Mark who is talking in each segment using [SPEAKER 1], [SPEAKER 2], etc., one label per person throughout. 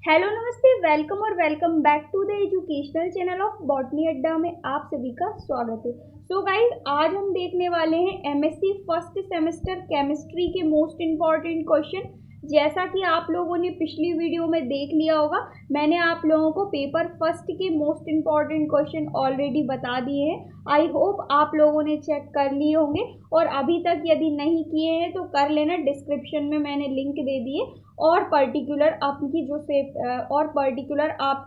[SPEAKER 1] Hello नमस्ते, welcome और welcome back to the educational channel of botany Adda में आप सभी का स्वागत है। सो गाइस, आज हम देखने वाले हैं एमएससी फर्स्ट सेमेस्टर केमिस्ट्री के मोस्ट इम्पॉर्टेंट क्वेश्चन। जैसा कि आप लोगों ने पिछली वीडियो में देख लिया होगा, मैंने आप लोगों को पेपर फर्स्ट के मोस्ट इम्पॉर्टेंट क्वेश्चन ऑलरेडी बता दिए हैं। आई होप आप लोगों ने चेक कर लिए होंगे, और अभी तक यदि नहीं किए हैं तो कर लेना, डिस्क्रिप्शन में मैंने लिंक दे दिए। और पर्टिकुलर आपकी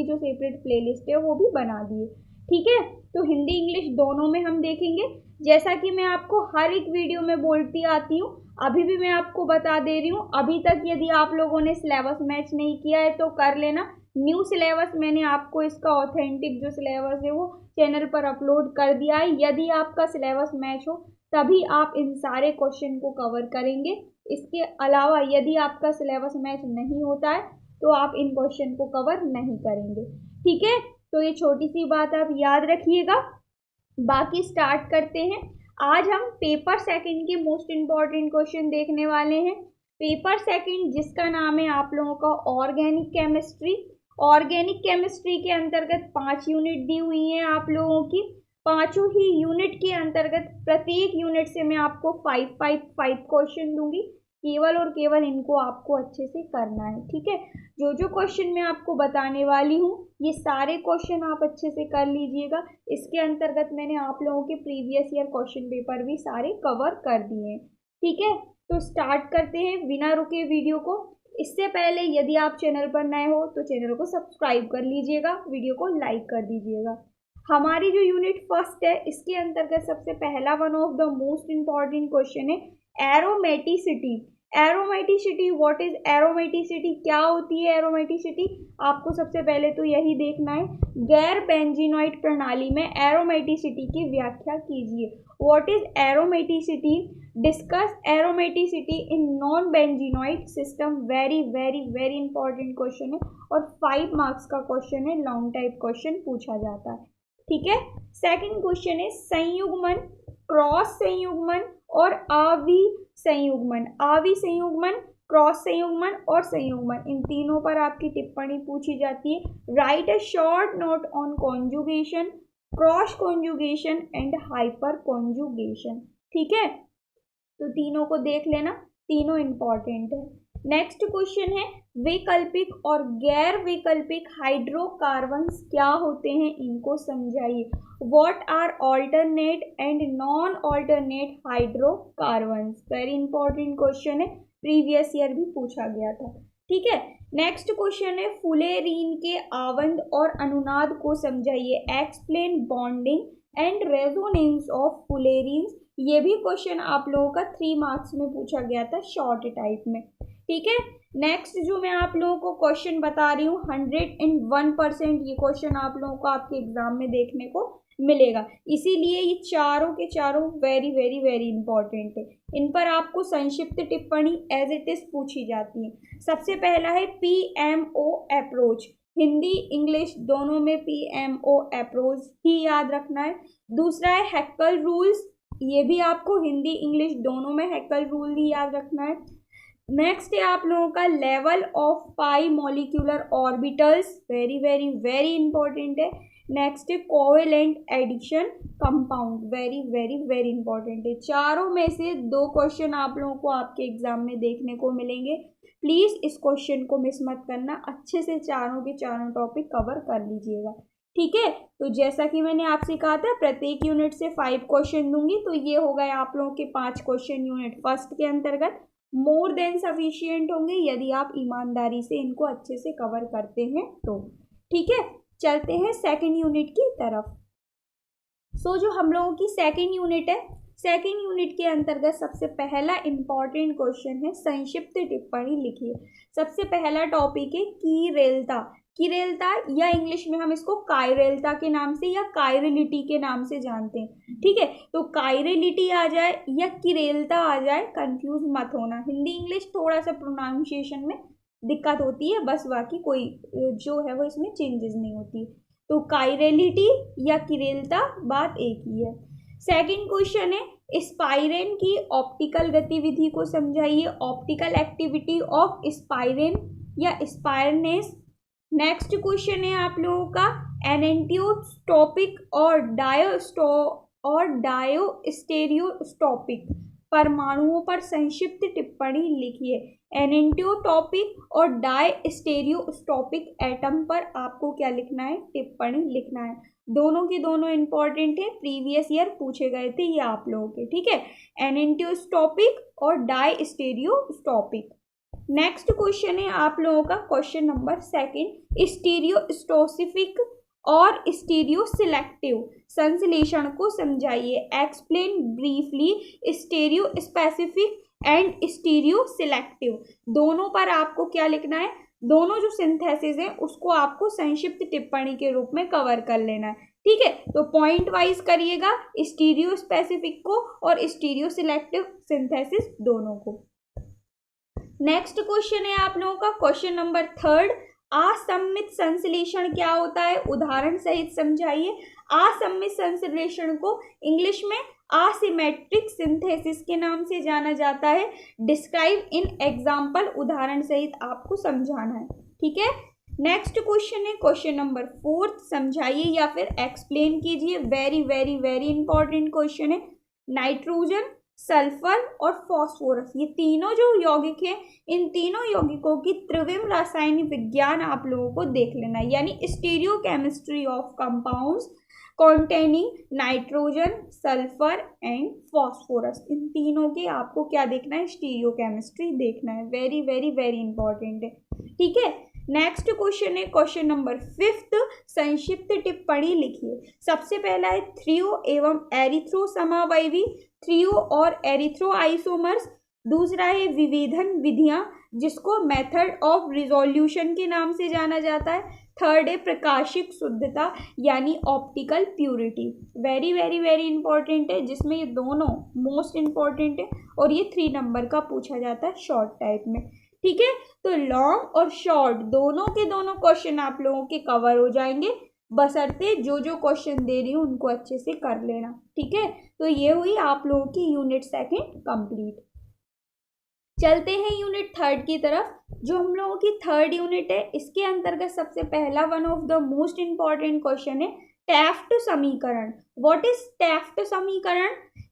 [SPEAKER 1] जो सेपरेट प्लेलिस्ट है वो भी बना दिए। ठीक है, तो हिंदी इंग्लिश दोनों में हम देखेंगे। जैसा कि मैं आपको हर एक वीडियो में बोलती आती हूँ, अभी भी मैं आपको बता दे रही हूँ, अभी तक यदि आप लोगों ने सिलेबस मैच नहीं किया है तो कर लेना। न्यू सिलेबस मैंने आपको इसका ऑथेंटिक जो सिलेबस है वो चैनल पर अपलोड कर दिया है। यदि आपका सिलेबस मैच हो तभी आप इन सारे क्वेश्चन को कवर करेंगे। इसके अलावा यदि आपका सिलेबस मैच नहीं होता है तो आप इन क्वेश्चन को कवर नहीं करेंगे। ठीक है, तो ये छोटी सी बात आप याद रखिएगा। बाकी स्टार्ट करते हैं। आज हम पेपर सेकंड के मोस्ट इम्पॉर्टेंट क्वेश्चन देखने वाले हैं। पेपर सेकंड जिसका नाम है आप लोगों का ऑर्गेनिक केमिस्ट्री। ऑर्गेनिक केमिस्ट्री के अंतर्गत 5 यूनिट दी हुई हैं आप लोगों की। पांचों ही यूनिट के अंतर्गत प्रत्येक यूनिट से मैं आपको 5 क्वेश्चन दूंगी। केवल और केवल इनको आपको अच्छे से करना है। ठीक है, जो जो क्वेश्चन मैं आपको बताने वाली हूँ ये सारे क्वेश्चन आप अच्छे से कर लीजिएगा। इसके अंतर्गत मैंने आप लोगों के प्रीवियस ईयर क्वेश्चन पेपर भी सारे कवर कर दिए हैं। ठीक है, तो स्टार्ट करते हैं बिना रुके वीडियो को। इससे पहले यदि आप चैनल पर नए हो तो चैनल को सब्सक्राइब कर लीजिएगा, वीडियो को लाइक कर दीजिएगा। हमारी जो यूनिट फर्स्ट है इसके अंतर्गत सबसे पहला one of the most important question है aromaticity. Aromaticity, what is aromaticity, क्या होती है एरोमेटिसिटी? आपको सबसे पहले तो यही देखना है। गैर बेंजीनॉइड प्रणाली में एरोमेटिसिटी की व्याख्या कीजिए। What is aromaticity? Discuss aromaticity in non benzenoid system. Very very very important question है और 5 मार्क्स का क्वेश्चन है, लॉन्ग टाइप क्वेश्चन पूछा जाता है। ठीक है, सेकंड क्वेश्चन है संयुग्मन, क्रॉस संयुग्मन और आवि संयुग्मन। आवि संयुग्मन, क्रॉस संयुग्मन और संयुग्मन, इन तीनों पर आपकी टिप्पणी पूछी जाती है। Right a short note on conjugation, cross conjugation and hyper conjugation. ठीक है, तो तीनों को देख लेना, तीनों इंपॉर्टेंट है। नेक्स्ट क्वेश्चन है वैकल्पिक और गैर वैकल्पिक हाइड्रोकार्बन्स क्या होते हैं, इनको समझाइए। What are alternate and non alternate hydrocarbons. Very important question है, प्रीवियस ईयर भी पूछा गया था। ठीक है, नेक्स्ट क्वेश्चन है फुलेरीन के आवंत और अनुनाद को समझाइए। Explain bonding and resonance of fullerenes. ये भी क्वेश्चन आप लोगों का 3 मार्क्स में पूछा गया था, शॉर्ट टाइप में। ठीक है, नेक्स्ट जो मैं आप लोगों को क्वेश्चन बता रही हूँ 101% ये क्वेश्चन आप लोगों को आपके एग्जाम में देखने को मिलेगा, इसीलिए ये चारों के चारों वेरी वेरी वेरी इंपॉर्टेंट है। इन पर आपको संक्षिप्त टिप्पणी एज इट इज पूछी जाती है। सबसे पहला है PMO अप्रोच। हिंदी इंग्लिश दोनों में PMO अप्रोच ही याद रखना है। दूसरा है हैकेल रूल्स, ये भी आपको हिंदी इंग्लिश दोनों में हैकेल रूल ही याद रखना है। नेक्स्ट है आप लोगों का level of pi molecular orbitals, very very very important है। नेक्स्ट है covalent addition compound, very very very important है। चारों में से 2 क्वेश्चन आप लोगों को आपके एग्जाम में देखने को मिलेंगे। प्लीज इस क्वेश्चन को मिस मत करना, अच्छे से चारों के चारों टॉपिक कवर कर लीजिएगा। ठीक है, तो जैसा कि मैंने आपसे कहा था प्रत्येक यूनिट से 5 क्वेश्चन दूंगी, तो ये हो गए आप लोगों के 5 क्वेश्चन यूनिट फर्स्ट के अंतर्गत। मोर देन सफिशिएंट होंगे यदि आप ईमानदारी से इनको अच्छे से कवर करते हैं तो। ठीक है, चलते हैं सेकंड यूनिट की तरफ। जो हम लोगों की सेकंड यूनिट है, सेकंड यूनिट के अंतर्गत सबसे पहला इंपॉर्टेंट क्वेश्चन है संक्षिप्त टिप्पणी लिखिए। सबसे पहला टॉपिक है कीरेलता। कीरेलता या इंग्लिश में हम इसको कायरेलता के नाम से या कायरेलिटी के नाम से जानते हैं। ठीक है, तो कायरेलिटी आ जाए या कीरेलता आ जाए, कंफ्यूज मत होना। हिंदी इंग्लिश थोड़ा सा प्रोनाउंसिएशन में दिक्कत होती है, बस बाकी कोई जो है वो इसमें चेंजेस नहीं होती। तो कायरेलिटी या कीरेलता बात एक ही है। सेकंड क्वेश्चन है स्पाइरेन की ऑप्टिकल गतिविधि को समझाइए। ऑप्टिकल एक्टिविटी ऑफ स्पाइरेन या स्पायरनेस नेक्स्ट क्वेश्चन है आप लोगों का एनेंटियोटॉपिक और डायोस्टेरियोटॉपिक परमाणुओं पर संक्षिप्त टिप्पणी लिखिए। एनेंटियोटॉपिक और डायस्टेरियोटॉपिक एटम पर आपको क्या लिखना है, टिप्पणी लिखना है। दोनों की दोनों इंपॉर्टेंट है, प्रीवियस ईयर पूछे गए थे ये आप लोगों के, ठीक है। एनेंटियोटॉपिक और डायस्टेरियोटॉपिक। नेक्स्ट क्वेश्चन है आप लोगों का क्वेश्चन नंबर 2, स्टीरियोस्टोसिफिक और स्टीरियो सिलेक्टिव संश्लेषण को समझाइए। Explain briefly stereo specific and stereo selective. दोनों पर आपको क्या लिखना है, दोनों जो सिंथेसिस है उसको आपको संक्षिप्त टिप्पणी के रूप में कवर कर लेना है, ठीक है। तो पॉइंट वाइज करिएगा, स्टीरियो स्पेसिफिक को और स्टीरियो सिलेक्टिव सिंथेसिस दोनों को। नेक्स्ट क्वेश्चन है आप लोगों का क्वेश्चन नंबर 3, असम्मित संश्लेषण क्या होता है, उदाहरण सहित समझाइए। असम्मित संश्लेषण को इंग्लिश में असिमेट्रिक सिंथेसिस के नाम से जाना जाता है। डिस्क्राइब इन एग्जाम्पल, उदाहरण सहित आपको समझाना है, ठीक है। नेक्स्ट क्वेश्चन है क्वेश्चन नंबर 4, समझाइए या फिर एक्सप्लेन कीजिए। Very very very important question है। नाइट्रोजन, सल्फर और फॉस्फोरस, ये तीनों जो यौगिक हैं, इन तीनों यौगिकों की त्रिविम रासायनिक विज्ञान आप लोगों को देख लेना है, यानी stereochemistry of compounds containing nitrogen, sulphur and phosphorus. इन तीनों की आपको क्या देखना है, स्टीरियो केमिस्ट्री देखना है। वेरी वेरी वेरी इंपॉर्टेंट है, ठीक है। नेक्स्ट क्वेश्चन है क्वेश्चन नंबर 5, संक्षिप्त टिप्पणी लिखिए। सबसे पहला है थ्रियो एवं एरिथ्रो समावयवी, थ्रियो और एरिथ्रो आइसोमर्स। दूसरा है विभेदन विधियां, जिसको मेथड ऑफ रिजोल्यूशन के नाम से जाना जाता है। थर्ड है प्रकाशिक शुद्धता यानी optical purity. Very very very important है, जिसमें ये दोनों मोस्ट इंपॉर्टेंट है और ये 3 नंबर का पूछा जाता है शॉर्ट टाइप में, ठीक है। तो लॉन्ग और शॉर्ट दोनों के दोनों क्वेश्चन आप लोगों के कवर हो जाएंगे, बशर्ते जो जो क्वेश्चन दे रही हूँ उनको अच्छे से कर लेना, ठीक है। तो ये हुई आप लोगों की यूनिट 2 कंप्लीट। चलते हैं यूनिट 3 की तरफ। जो हम लोगों की 3rd यूनिट है, इसके अंतर्गत सबसे पहला one of the most important question है टैफ्ट समीकरण। व्हाट इज टैफ्ट समीकरण?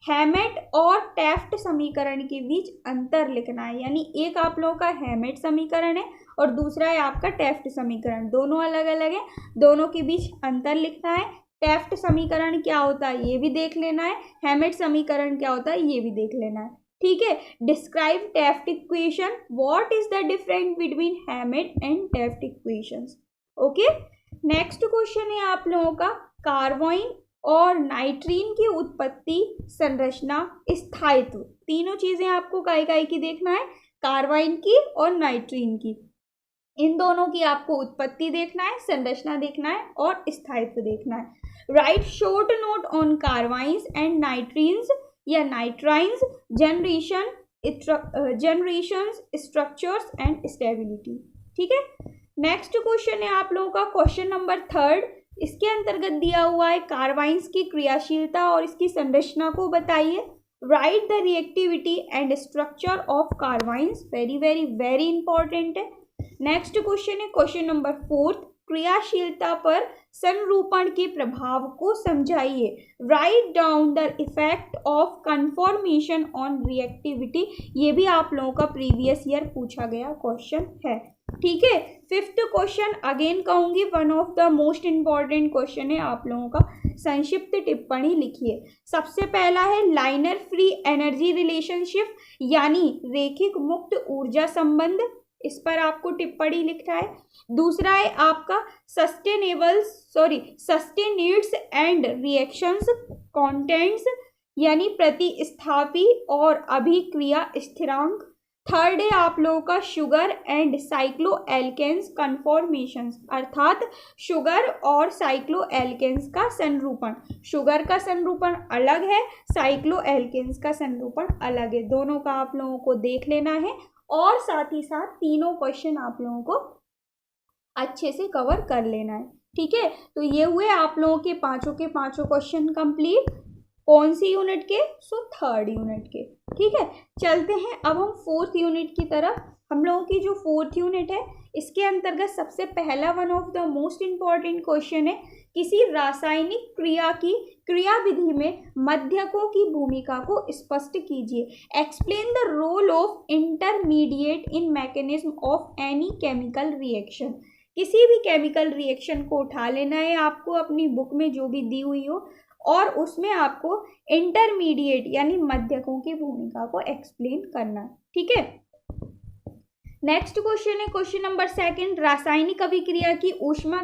[SPEAKER 1] हैमेट और टैफ्ट समीकरण के बीच अंतर लिखना है, यानी एक आप लोगों का हैमेट समीकरण है और दूसरा है आपका टैफ्ट समीकरण। दोनों अलग अलग है, दोनों के बीच अंतर लिखना है। टैफ्ट समीकरण क्या होता है ये भी देख लेना है, हैमेट समीकरण क्या होता है ये भी देख लेना है, ठीक है। Describe Taft equation, what is the difference between हैमेट and Taft equations. Okay, next question है आप लोगों का कार्बाइन और नाइट्रीन की उत्पत्ति, संरचना, स्थायित्व। तीनों चीजें आपको काय की देखना है, कार्बाइन की और नाइट्रीन की। इन दोनों की आपको उत्पत्ति देखना है, संरचना देखना है और स्थायित्व देखना है। Write short note on carbenes and nitrenes या nitrenes, generations, structures and stability, ठीक है। नेक्स्ट क्वेश्चन है आप लोगों का क्वेश्चन नंबर 3, इसके अंतर्गत दिया हुआ है कार्बाइन्स की क्रियाशीलता और इसकी संरचना को बताइए। Write the reactivity and structure of carbenes. Very very very important है। नेक्स्ट क्वेश्चन है क्वेश्चन नंबर 4, क्रियाशीलता पर संरूपण के प्रभाव को समझाइए। Write down the effect of conformation on reactivity. ये भी आप लोगों का प्रीवियस ईयर पूछा गया क्वेश्चन है, ठीक है। 5th क्वेश्चन अगेन कहूंगी one of the most important question है आप लोगों का, संक्षिप्त टिप्पणी लिखिए। सबसे पहला है लाइनर फ्री एनर्जी रिलेशनशिप यानी रेखिक मुक्त ऊर्जा संबंध, इस पर आपको टिप्पणी लिखना है। दूसरा है आपका सस्टेनेड्स एंड रिएक्शंस कंटेंट्स यानी प्रतिस्थापी और अभिक्रिया स्थिरांक। थर्ड है आप लोगों का शुगर एंड साइक्लो एल्केन्स कन्फॉर्मेशंस, अर्थात शुगर और साइक्लो एल्केन्स का संरूपण। शुगर का संरूपण अलग है, साइक्लो एल्केन्स का संरूपण अलग है, दोनों का आप लोगों को देख लेना है और साथ ही साथ तीनों क्वेश्चन आप लोगों को अच्छे से कवर कर लेना है, ठीक है। तो ये हुए आप लोगों के पांचों क्वेश्चन कंप्लीट। कौन सी यूनिट के? 3rd यूनिट के, ठीक है। चलते हैं अब हम 4th यूनिट की तरफ। हम लोगों की जो 4th यूनिट है इसके अंतर्गत सबसे पहला one of the most important question है, किसी रासायनिक क्रिया की क्रियाविधि में मध्यकों की भूमिका को स्पष्ट कीजिए। Explain the role of intermediate in mechanism of any chemical reaction. किसी भी केमिकल रिएक्शन को उठा लेना है आपको, अपनी बुक में जो भी दी हुई हो, और उसमें आपको इंटरमीडिएट यानी मध्यकों की भूमिका को एक्सप्लेन करना है। ठीक है, नेक्स्ट क्वेश्चन है क्वेश्चन नंबर 2, रासायनिक अभिक्रिया की ऊष्मा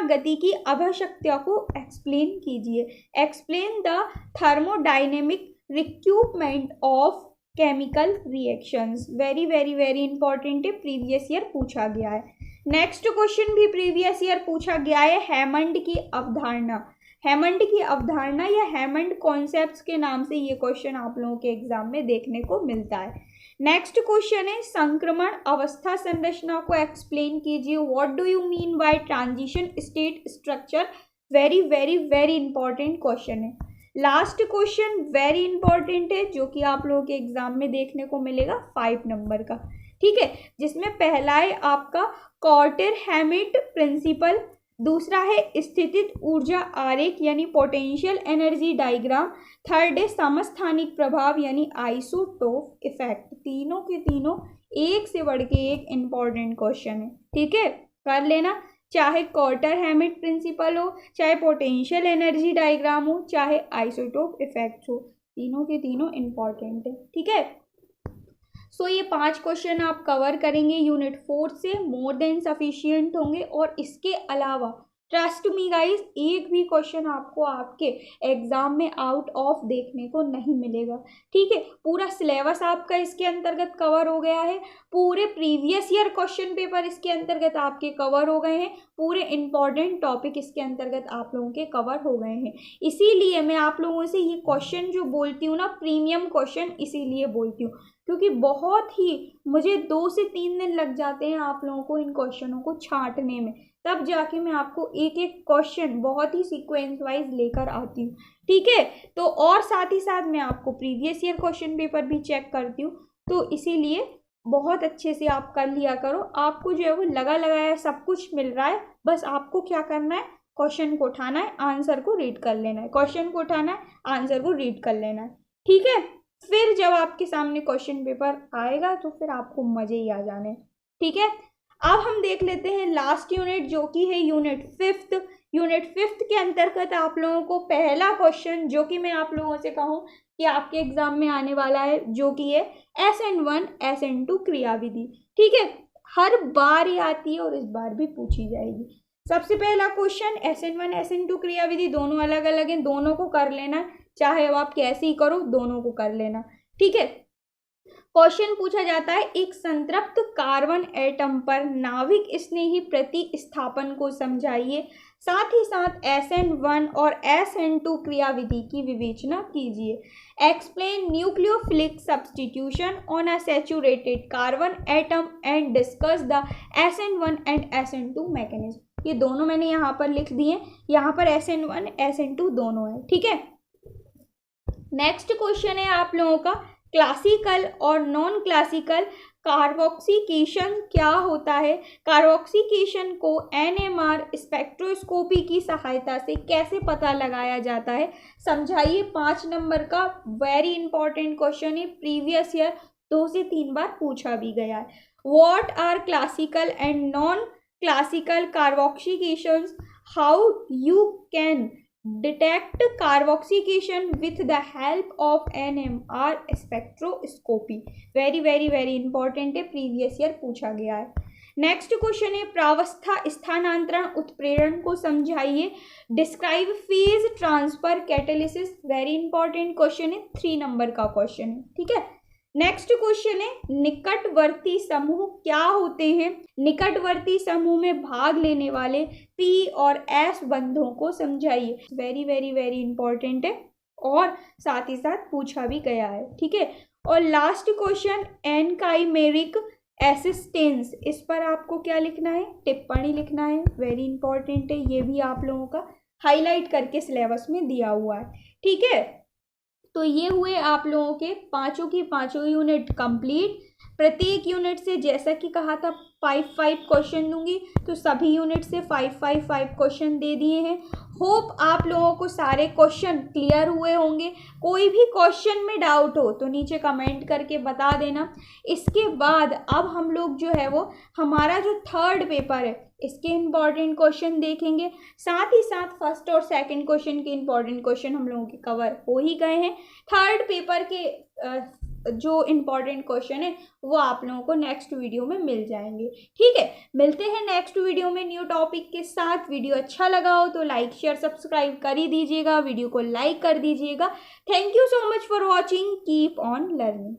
[SPEAKER 1] गति की आवश्यकता को एक्सप्लेन कीजिए। Explain the thermodynamic recruitment of chemical reactions. Very very very important है, प्रीवियस ईयर पूछा गया है। नेक्स्ट क्वेश्चन भी प्रीवियस ईयर पूछा गया है, हैमंड की अवधारणा। हैमंड की अवधारणा या हैमंड कॉन्सेप्ट्स के नाम से ये क्वेश्चन आप लोगों के एग्जाम में देखने को मिलता है। नेक्स्ट क्वेश्चन है, संक्रमण अवस्था संरचना को एक्सप्लेन कीजिए। What do you mean by transition state structure. Very very very important question है। लास्ट क्वेश्चन वेरी इंपॉर्टेंट है, जो कि आप लोगों के एग्जाम में देखने को मिलेगा 5 नंबर का। ठीक है, जिसमें पहला है आपका कॉर्टर-हैमिट प्रिंसिपल, दूसरा है स्थितिज ऊर्जा आरेख यानी पोटेंशियल एनर्जी डायग्राम, थर्ड है समस्थानिक प्रभाव यानी आइसोटोप इफेक्ट। तीनों के तीनों एक से बढ़ के एक इम्पॉर्टेंट क्वेश्चन है। ठीक है, कर लेना, चाहे कॉर्टर-हैमिट प्रिंसिपल हो, चाहे पोटेंशियल एनर्जी डायग्राम हो, चाहे आइसोटोप इफेक्ट हो, तीनों के तीनों इम्पॉर्टेंट है। ठीक है, सो ये 5 क्वेश्चन आप कवर करेंगे यूनिट 4 से, मोर देन सफिशिएंट होंगे। और इसके अलावा ट्रस्ट मी गाइस, एक भी क्वेश्चन आपको आपके एग्जाम में आउट ऑफ देखने को नहीं मिलेगा। ठीक है, पूरा सिलेबस आपका इसके अंतर्गत कवर हो गया है, पूरे प्रीवियस ईयर क्वेश्चन पेपर इसके अंतर्गत आपके कवर हो गए हैं, पूरे इंपॉर्टेंट टॉपिक इसके अंतर्गत आप लोगों के कवर हो गए हैं। इसीलिए मैं आप लोगों से ये क्वेश्चन जो बोलती हूँ ना, प्रीमियम क्वेश्चन इसीलिए बोलती हूँ क्योंकि बहुत ही मुझे 2 से 3 दिन लग जाते हैं आप लोगों को इन क्वेश्चनों को छांटने में, तब जाके मैं आपको एक एक क्वेश्चन बहुत ही सीक्वेंस वाइज लेकर आती हूँ। ठीक है, तो और साथ ही साथ मैं आपको प्रीवियस ईयर क्वेश्चन पेपर भी चेक करती हूँ, तो इसीलिए बहुत अच्छे से आप कर लिया करो। आपको जो है वो लगा लगाया सब कुछ मिल रहा है, बस आपको क्या करना है, क्वेश्चन को उठाना है, आंसर को रीड कर लेना है, क्वेश्चन को उठाना है, आंसर को रीड कर लेना है। ठीक है, फिर जब आपके सामने क्वेश्चन पेपर आएगा तो फिर आपको मजे ही आ जाने। ठीक है, अब हम देख लेते हैं लास्ट यूनिट, जो कि है यूनिट 5। यूनिट 5 के अंतर्गत आप लोगों को पहला क्वेश्चन जो कि मैं आप लोगों से कहूँ कि आपके एग्जाम में आने वाला है, जो कि है SN1 SN2 क्रियाविधि। ठीक है, हर बार ही आती है और इस बार भी पूछी जाएगी। सबसे पहला क्वेश्चन, SN1 SN2 क्रियाविधि दोनों अलग अलग हैं, दोनों को कर लेना, चाहे अब आप कैसे ही करो, दोनों को कर लेना। ठीक है, क्वेश्चन पूछा जाता है, एक संतृप्त कार्बन एटम पर नाभिक स्नेही प्रतिस्थापन को समझाइए, साथ ही साथ SN1 और SN2 क्रियाविधि की विवेचना कीजिए। Explain nucleophilic substitution on a saturated carbon atom and discuss the SN1 and SN2 mechanism. ये दोनों मैंने यहाँ पर लिख दिए, यहाँ पर SN1 SN2 दोनों है। ठीक है, नेक्स्ट क्वेश्चन है आप लोगों का, क्लासिकल और नॉन क्लासिकल कार्बोक्सिलेशन क्या होता है। कार्बोक्सिलेशन को NMR स्पेक्ट्रोस्कोपी की सहायता से कैसे पता लगाया जाता है, समझाइए। 5 नंबर का वेरी इंपॉर्टेंट क्वेश्चन है, प्रीवियस ईयर 2 से 3 बार पूछा भी गया है। What are classical and non classical carboxylations, how you can detect carboxylation with the help of NMR spectroscopy. Very very very important है, प्रीवियस ईयर पूछा गया है। नेक्स्ट क्वेश्चन है, प्रावस्था स्थानांतरण उत्प्रेरण को समझाइए। Describe phase transfer catalysis. Very important question है, 3 number का क्वेश्चन है। ठीक है, नेक्स्ट क्वेश्चन है, निकटवर्ती समूह क्या होते हैं। निकटवर्ती समूह में भाग लेने वाले P और S बंधों को समझाइए। वेरी वेरी वेरी इंपॉर्टेंट है और साथ ही साथ पूछा भी गया है। ठीक है, और लास्ट क्वेश्चन, एनकाइमेरिक एसिस्टेंस, इस पर आपको क्या लिखना है, टिप्पणी लिखना है। वेरी इंपॉर्टेंट है, ये भी आप लोगों का हाईलाइट करके सिलेबस में दिया हुआ है। ठीक है, तो ये हुए आप लोगों के पांचों की पांचों यूनिट कंप्लीट। प्रत्येक यूनिट से जैसा कि कहा था 5 क्वेश्चन दूंगी, तो सभी यूनिट से 5 क्वेश्चन दे दिए हैं। होप आप लोगों को सारे क्वेश्चन क्लियर हुए होंगे। कोई भी क्वेश्चन में डाउट हो तो नीचे कमेंट करके बता देना। इसके बाद अब हम लोग जो है वो हमारा जो थर्ड पेपर है इसके इम्पॉर्टेंट क्वेश्चन देखेंगे, साथ ही साथ फर्स्ट और सेकंड क्वेश्चन के इम्पॉर्टेंट क्वेश्चन हम लोगों के कवर हो ही गए हैं। थर्ड पेपर के जो इम्पॉर्टेंट क्वेश्चन है वो आप लोगों को नेक्स्ट वीडियो में मिल जाएंगे। ठीक है, मिलते हैं नेक्स्ट वीडियो में न्यू टॉपिक के साथ। वीडियो अच्छा लगा हो तो लाइक शेयर सब्सक्राइब कर ही दीजिएगा, वीडियो को लाइक कर दीजिएगा। Thank you so much for watching, keep on learning.